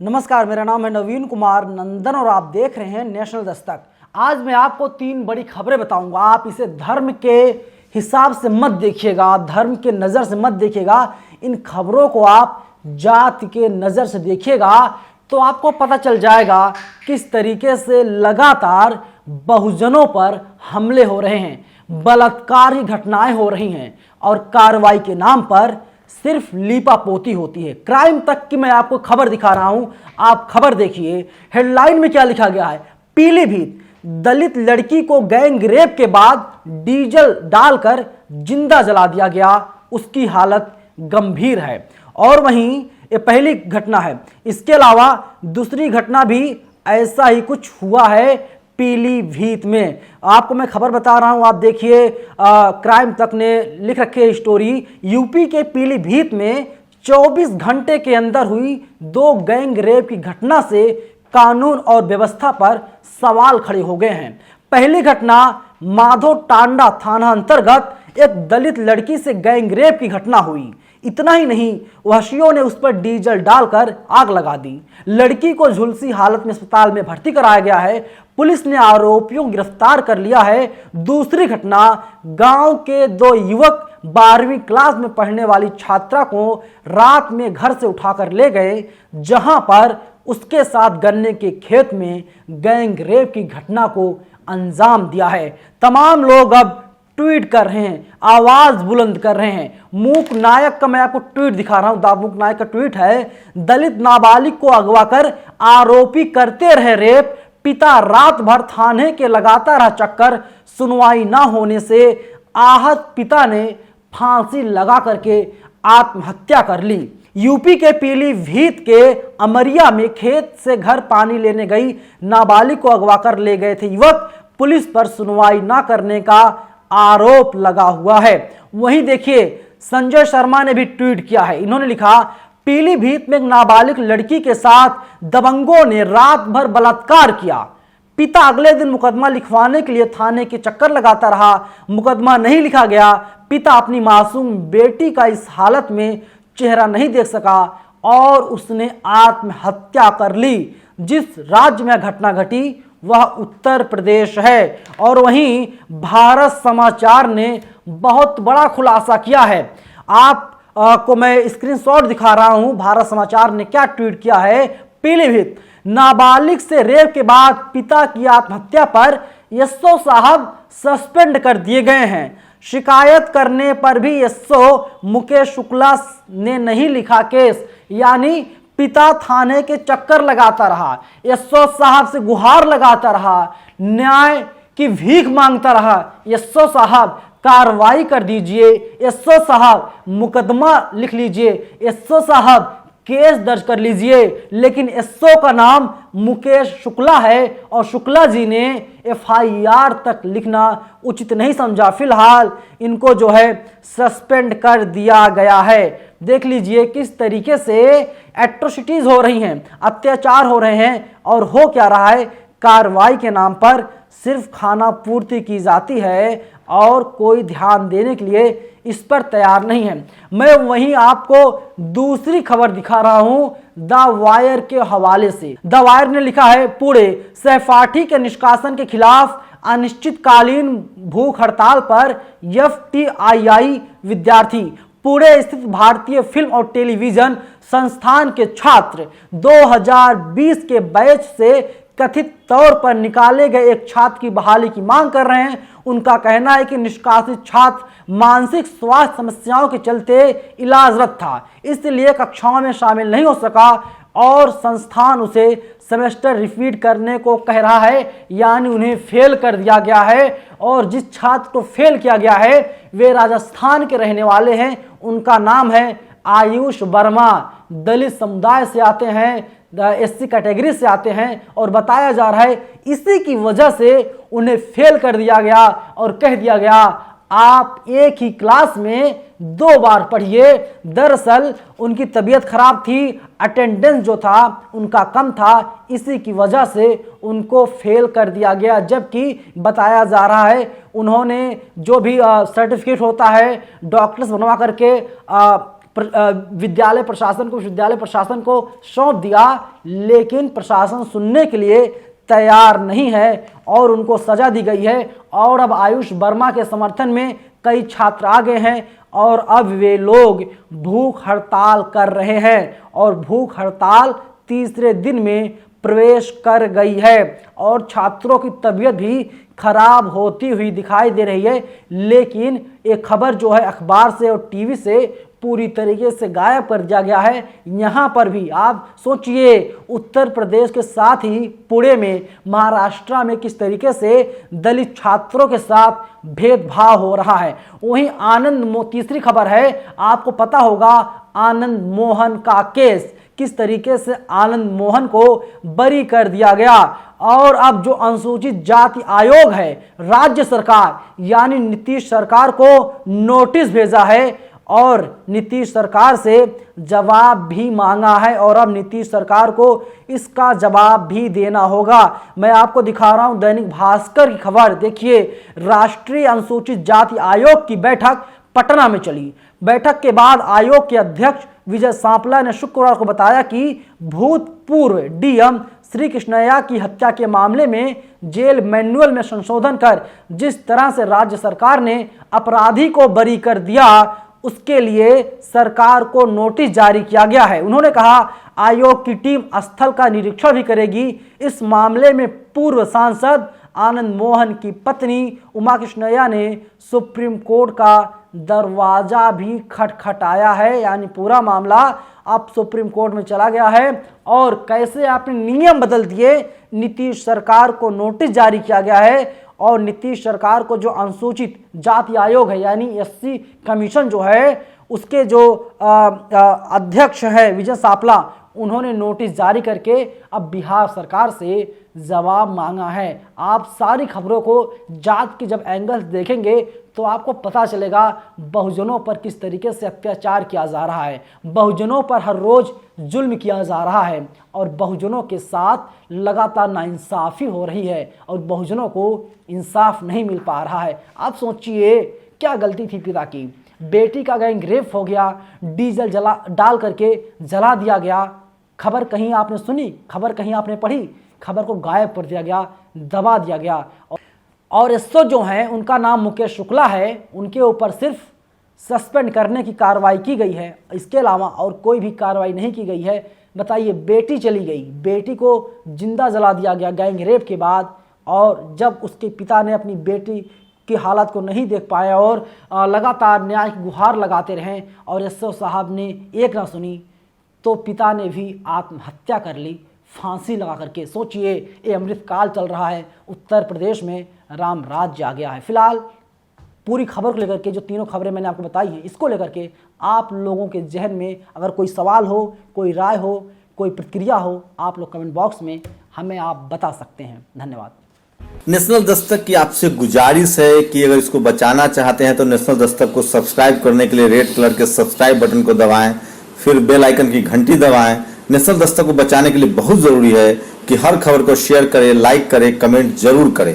नमस्कार, मेरा नाम है नवीन कुमार नंदन और आप देख रहे हैं नेशनल दस्तक। आज मैं आपको 3 बड़ी खबरें बताऊंगा। आप इसे धर्म के हिसाब से मत देखिएगा, धर्म के नज़र से मत देखिएगा। इन खबरों को आप जाति के नज़र से देखिएगा तो आपको पता चल जाएगा किस तरीके से लगातार बहुजनों पर हमले हो रहे हैं, बलात्कार की घटनाएं हो रही हैं और कार्रवाई के नाम पर सिर्फ लीपापोती होती है। क्राइम तक की मैं आपको खबर दिखा रहा हूं, आप खबर देखिए। हेडलाइन में क्या लिखा गया है? पीलीभीत, दलित लड़की को गैंग रेप के बाद डीजल डालकर जिंदा जला दिया गया, उसकी हालत गंभीर है। और वहीं ये पहली घटना है, इसके अलावा दूसरी घटना भी ऐसा ही कुछ हुआ है पीलीभीत में। आपको मैं खबर बता रहा हूं, आप देखिए। क्राइम तक ने लिख रखी है स्टोरी। यूपी के पीलीभीत में 24 घंटे के अंदर हुई 2 गैंग रेप की घटना से कानून और व्यवस्था पर सवाल खड़े हो गए हैं। पहली घटना माधो टांडा थाना अंतर्गत एक दलित लड़की से गैंग रेप की घटना हुई। इतना ही नहीं, वहशियों ने उस पर डीजल डालकर आग लगा दी। लड़की को झुलसी हालत में अस्पताल में भर्ती कराया गया है। पुलिस ने आरोपियों को गिरफ्तार कर लिया है। दूसरी घटना, गांव के 2 युवक 12वीं क्लास में पढ़ने वाली छात्रा को रात में घर से उठाकर ले गए, जहां पर उसके साथ गन्ने के खेत में गैंग रेप की घटना को अंजाम दिया है। तमाम लोग अब ट्वीट कर रहे हैं, आवाज बुलंद कर रहे हैं। मूक नायक का मैं आपको ट्वीट दिखा रहा हूं। दामूक नायक का ट्वीट है, दलित नाबालिग को अगवा कर आरोपी करते रहे रेप, पिता रात भर थाने के लगाता रहा चक्कर, सुनवाई ना होने से आहत पिता ने फांसी लगा करके आत्महत्या कर ली। यूपी के पीलीभीत के अमरिया में खेत से घर पानी लेने गई नाबालिग को अगवा कर ले गए थे युवक, पुलिस पर सुनवाई ना करने का आरोप लगा हुआ है। वहीं देखिए, संजय शर्मा ने भी ट्वीट किया है। इन्होंने लिखा, पीलीभीत में एक नाबालिग लड़की के साथ दबंगों ने रात भर बलात्कार किया। पिता अगले दिन मुकदमा लिखवाने के लिए थाने के चक्कर लगाता रहा, मुकदमा नहीं लिखा गया। पिता अपनी मासूम बेटी का इस हालत में चेहरा नहीं देख सका और उसने आत्महत्या कर ली। जिस राज्य में घटना घटी वह उत्तर प्रदेश है। और वहीं भारत समाचार ने बहुत बड़ा खुलासा किया है। आप को मैं स्क्रीनशॉट दिखा रहा हूं। भारत समाचार ने क्या ट्वीट किया है? पीलीभीत, नाबालिग से रेप के बाद पिता की आत्महत्या पर एसओ साहब सस्पेंड कर दिए गए हैं। शिकायत करने पर भी एसओ मुकेश शुक्ला ने नहीं लिखा केस, यानी पिता थाने के चक्कर लगाता रहा, एसओ साहब से गुहार लगाता रहा, न्याय की भीख मांगता रहा। एसओ साहब कार्रवाई कर दीजिए, एसओ साहब मुकदमा लिख लीजिए, एसओ साहब केस दर्ज कर लीजिए। लेकिन एसओ का नाम मुकेश शुक्ला है और शुक्ला जी ने एफआईआर तक लिखना उचित नहीं समझा। फिलहाल इनको जो है सस्पेंड कर दिया गया है। देख लीजिए किस तरीके से एट्रोसिटीज हो रही हैं, अत्याचार हो रहे हैं। और हो क्या रहा है? कार्रवाई के नाम पर सिर्फ खाना पूर्ति की जाती है और कोई ध्यान देने के लिए इस पर तैयार नहीं है। मैं वहीं आपको दूसरी खबर दिखा रहा हूं द वायर के हवाले से। द वायर ने लिखा है, पुणे सहपाठी के निष्कासन के खिलाफ अनिश्चितकालीन भूख हड़ताल पर एफटीआईआई विद्यार्थी। पुणे स्थित भारतीय फिल्म और टेलीविजन संस्थान के छात्र 2020 के बैच से कथित तौर पर निकाले गए एक छात्र की बहाली की मांग कर रहे हैं। उनका कहना है कि निष्कासित छात्र मानसिक स्वास्थ्य समस्याओं के चलते इलाजरत था, इसलिए कक्षाओं में शामिल नहीं हो सका और संस्थान उसे सेमेस्टर रिपीट करने को कह रहा है, यानी उन्हें फेल कर दिया गया है। और जिस छात्र को फेल किया गया है वे राजस्थान के रहने वाले हैं। उनका नाम है आयुष वर्मा, दलित समुदाय से आते हैं, एससी कैटेगरी से आते हैं और बताया जा रहा है इसी की वजह से उन्हें फेल कर दिया गया और कह दिया गया आप एक ही क्लास में 2 बार पढ़िए। दरअसल उनकी तबीयत खराब थी, अटेंडेंस जो था उनका कम था, इसी की वजह से उनको फेल कर दिया गया। जबकि बताया जा रहा है उन्होंने जो भी सर्टिफिकेट होता है डॉक्टर्स बनवा करके विद्यालय प्रशासन को सौंप दिया, लेकिन प्रशासन सुनने के लिए तैयार नहीं है और उनको सजा दी गई है। और अब आयुष वर्मा के समर्थन में कई छात्र आ गए हैं और अब वे लोग भूख हड़ताल कर रहे हैं और भूख हड़ताल तीसरे दिन में प्रवेश कर गई है और छात्रों की तबीयत भी खराब होती हुई दिखाई दे रही है। लेकिन एक खबर जो है अखबार से और टीवी से पूरी तरीके से गायब कर दिया गया है। यहाँ पर भी आप सोचिए, उत्तर प्रदेश के साथ ही पुणे में, महाराष्ट्र में किस तरीके से दलित छात्रों के साथ भेदभाव हो रहा है। वहीं तीसरी खबर है, आपको पता होगा आनंद मोहन का केस, किस तरीके से आनंद मोहन को बरी कर दिया गया। और अब जो अनुसूचित जाति आयोग है, राज्य सरकार यानी नीतीश सरकार को नोटिस भेजा है और नीतीश सरकार से जवाब भी मांगा है और अब नीतीश सरकार को इसका जवाब भी देना होगा। मैं आपको दिखा रहा हूं दैनिक भास्कर की खबर, देखिए, राष्ट्रीय अनुसूचित जाति आयोग की बैठक पटना में चली। बैठक के बाद आयोग के अध्यक्ष विजय सांपला ने शुक्रवार को बताया कि भूतपूर्व डीएम श्री कृष्णैया की हत्या के मामले में जेल मैनुअल में संशोधन कर जिस तरह से राज्य सरकार ने अपराधी को बरी कर दिया, उसके लिए सरकार को नोटिस जारी किया गया है। उन्होंने कहा आयोग की टीम स्थल का निरीक्षण भी करेगी। इस मामले में पूर्व सांसद आनंद मोहन की पत्नी उमा कृष्णैया ने सुप्रीम कोर्ट का दरवाजा भी खटखटाया है, यानी पूरा मामला अब सुप्रीम कोर्ट में चला गया है। और कैसे आपने नियम बदल दिए, नीतीश सरकार को नोटिस जारी किया गया है और नीतीश सरकार को जो अनुसूचित जाति आयोग है यानी एससी कमीशन जो है, उसके जो अध्यक्ष है विजय सांपला, उन्होंने नोटिस जारी करके अब बिहार सरकार से जवाब मांगा है। आप सारी खबरों को जात के जब एंगल देखेंगे तो आपको पता चलेगा बहुजनों पर किस तरीके से अत्याचार किया जा रहा है, बहुजनों पर हर रोज जुल्म किया जा रहा है और बहुजनों के साथ लगातार नाइंसाफ़ी हो रही है और बहुजनों को इंसाफ नहीं मिल पा रहा है। आप सोचिए क्या गलती थी पिता की, बेटी का गैंग रेप हो गया, डीजल डाल करके जला दिया गया। खबर कहीं आपने सुनी, खबर कहीं आपने पढ़ी, खबर को गायब कर दिया गया, दबा दिया गया। और एसओ जो हैं, उनका नाम मुकेश शुक्ला है, उनके ऊपर सिर्फ सस्पेंड करने की कार्रवाई की गई है, इसके अलावा और कोई भी कार्रवाई नहीं की गई है। बताइए, बेटी चली गई, बेटी को जिंदा जला दिया गया गैंग रेप के बाद, और जब उसके पिता ने अपनी बेटी की हालत को नहीं देख पाया और लगातार न्याय की गुहार लगाते रहे और एसओ साहब ने एक ना सुनी, तो पिता ने भी आत्महत्या कर ली फांसी लगा करके। सोचिए, ये अमृतकाल चल रहा है, उत्तर प्रदेश में राम राज्य आ गया है। फिलहाल पूरी खबर को लेकर के, जो तीनों खबरें मैंने आपको बताई हैं, इसको लेकर के आप लोगों के जहन में अगर कोई सवाल हो, कोई राय हो, कोई प्रतिक्रिया हो, आप लोग कमेंट बॉक्स में हमें आप बता सकते हैं। धन्यवाद। नेशनल दस्तक की आपसे गुजारिश है कि अगर इसको बचाना चाहते हैं तो नेशनल दस्तक को सब्सक्राइब करने के लिए रेड कलर के सब्सक्राइब बटन को दबाएं, फिर बेल आइकन की घंटी दबाएं। नेशनल दस्तक को बचाने के लिए बहुत जरूरी है कि हर खबर को शेयर करें, लाइक करें, कमेंट जरूर करें।